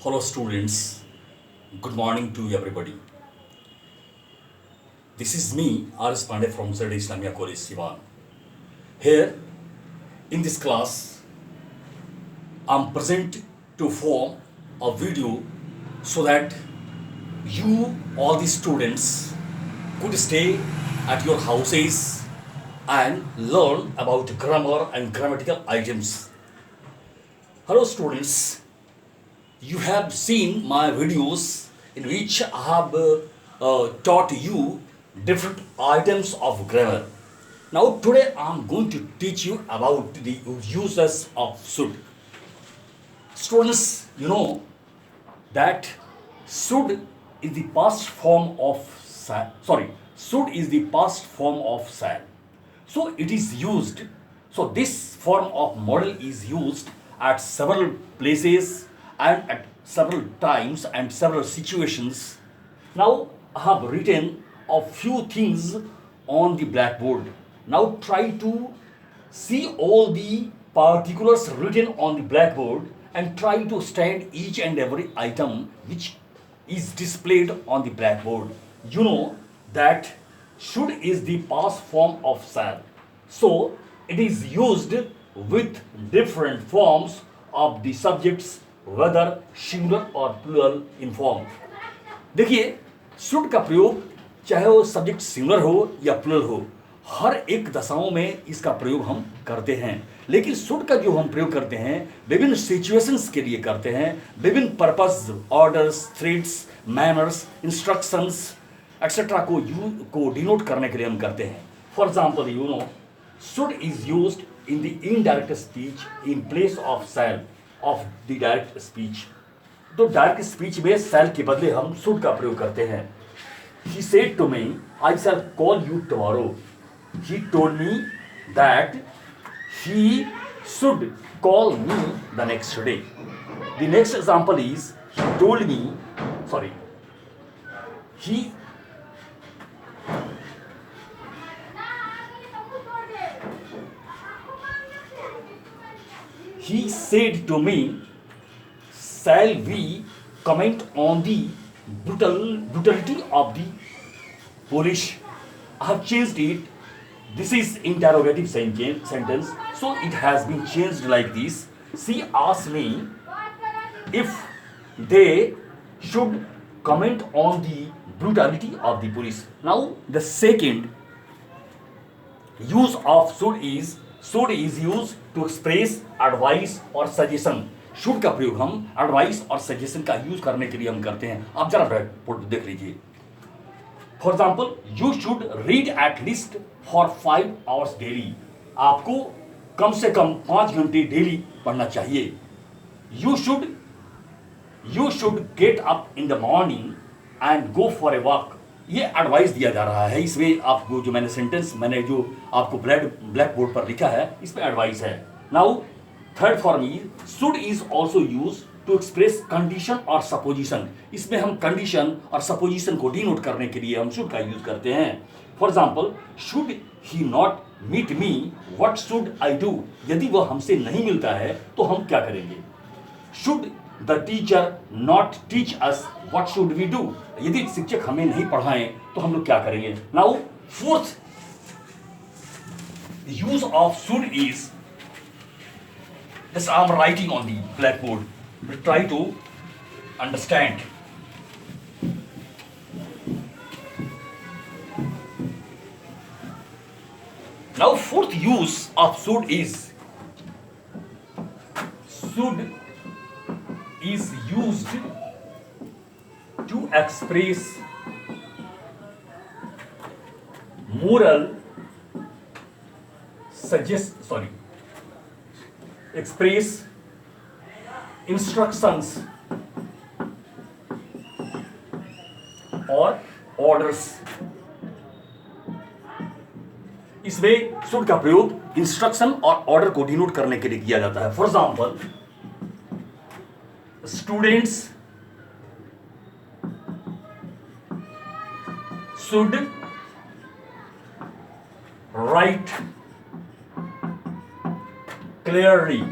Hello students, good morning to everybody. This is me, R.S. Pandey from Zed Islamia College, Sivan. Here, in this class, I'm present to form a video so that you, all the students, could stay at your houses and learn about grammar and grammatical items. Hello students, you have seen my videos in which I have taught you different items of grammar. Now today I am going to teach you about the uses of should. Students, you know that should is the past form of should is the past form of shall. So it is used. So this form of model is used at several places and at several times and several situations. Now I have written a few things on the blackboard. Now try to see all the particulars written on the blackboard and try to stand each and every item which is displayed on the blackboard. You know that should is the past form of shall. So it is used with different forms of the subjects, whether singular or plural in form. देखिए should का प्रयोग चाहे वो subject singular हो या plural हो, हर एक दशाओं में इसका प्रयोग हम करते हैं। लेकिन शुड का जो हम प्रयोग करते हैं विभिन्न सिचुएशंस के लिए करते हैं, विभिन्न purpose, orders, threads, manners, instructions etcetera को डिनोट करने के लिए हम करते हैं। For example you know should is used in the indirect speech in place of shall of the direct speech. तो डायरेक्ट स्पीच में shall के बदले हम should का प्रयोग करते हैं। He said to me, I shall call you tomorrow. He told me that he should call me the next day. The next example is he told me, sorry, he He said to me, shall we comment on the brutality of the Polish? I have changed it. This is interrogative sentence, so it has been changed like this. She asked me if they should comment on the brutality of the police. Now, the second use of should is used to express advice or suggestion. should का प्रयोग हम advice और suggestion का use करने के लिए हम करते हैं। आप जरा ब्लैकबोर्ड देख लीजिए। For example you should read at least for 5 hours daily. आपको कम से कम 5 घंटे डेली पढ़ना चाहिए। You should get up in the morning and go for a walk. ये एडवाइस दिया जा रहा है। इसमें आपको जो मैंने जो आपको ब्लैक बोर्ड पर लिखा है इसमें एडवाइस है। Now third form is should is also use to express condition और सपोजिशन। इसमें हम कंडीशन और सपोजिशन को डिनोट करने के लिए हम शुड का यूज करते हैं। For example should he not meet me what should I do. यदि वह हमसे नहीं मिलता है तो हम क्या करेंगे। Should the teacher not teach us what should we do. यदि शिक्षक हमें नहीं पढ़ाएं तो हम लोग क्या करेंगे। Now fourth use of should is this I'm writing on the blackboard, but try to understand. Now fourth use of should is used to express moral express instructions और orders। इसमें शुड का प्रयोग इंस्ट्रक्शन और order को denote करने के लिए किया जाता है। For example students should write clearly.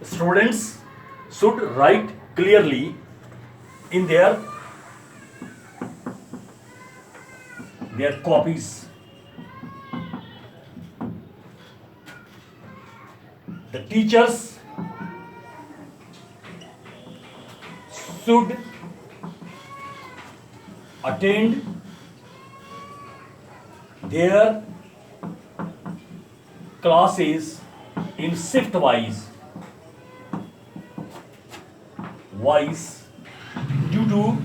Students should write clearly in their copies. The teachers should attend their classes in shift wise due to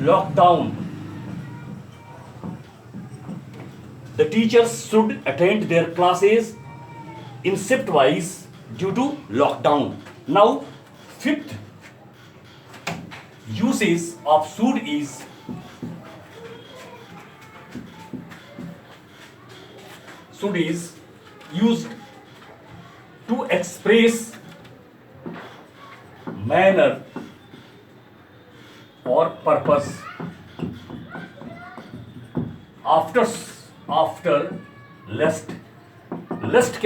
lockdown. The teachers should attend their classes in shift wise due to lockdown. Now, fifth usage of should is used to express manner or purpose. After lest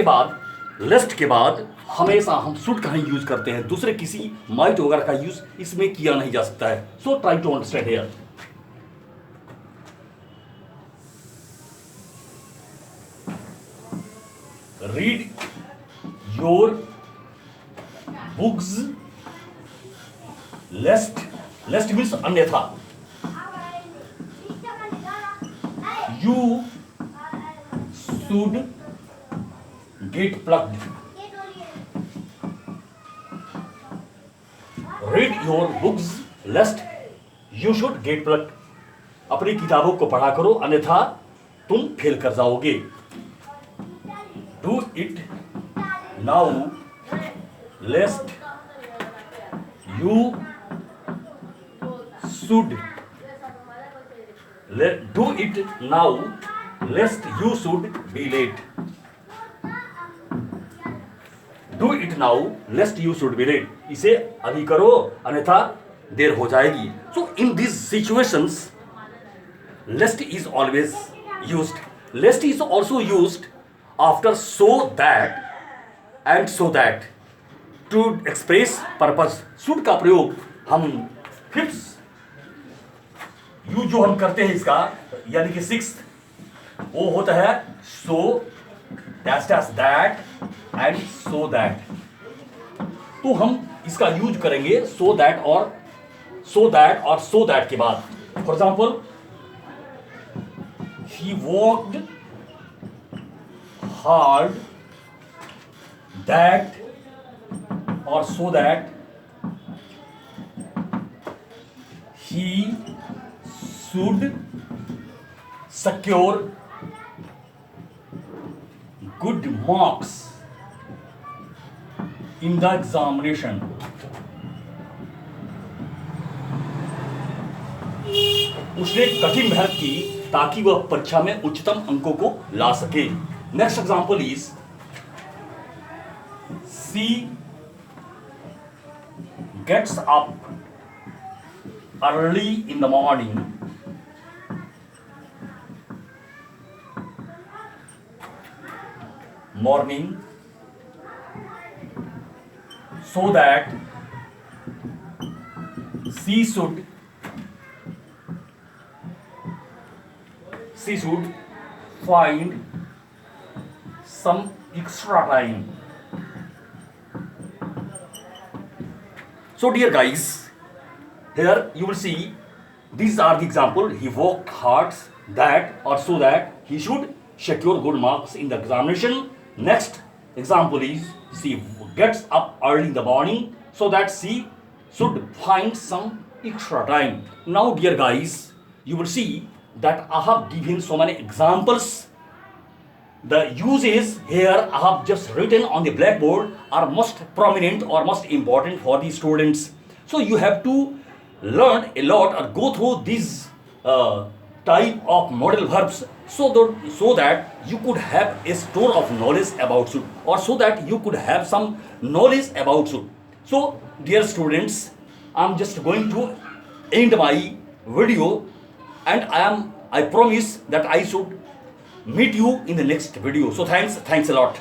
के बाद हमेशा हम should का ही use करते हैं, दूसरे किसी might वगैरह का यूज इसमें किया नहीं जा सकता है. So try to understand here. Read your books lest means अन्यथा. You should get plugged. Read your books lest you should get plugged. अपनी किताबों को पढ़ा करो अन्यथा तुम फेल कर जाओगे. Do it now lest you should do it now lest you should be late. Do it now lest you should be late. इसे अभी करो अन्यथा देर हो जाएगी. So in these situations lest is always used. Lest is also used after so that and so that to express purpose. should का प्रयोग हम fifth use जो हम करते हैं इसका यानी कि सिक्स्थ वो होता है so that and so that. तो हम इसका यूज करेंगे so that और so that के बाद. For example he worked hard that or so that he should secure good marks in the examination. उसने कठिन मेहनत की ताकि वह परीक्षा में उच्चतम अंकों को ला सके. Next example is she gets up early in the morning so that she should find some extra time. So dear guys, here you will see these are the example. He worked hard that or so that he should secure good marks in the examination. Next example is she gets up early in the morning so that she should find some extra time. Now dear guys, you will see that I have given so many examples. The uses here I have just written on the blackboard are most prominent or most important for the students. So you have to learn a lot or go through these type of modal verbs so that you could have a store of knowledge about should, or so that you could have some knowledge about should. So dear students, I am just going to end my video, and I promise that I should meet you in the next video. So thanks a lot.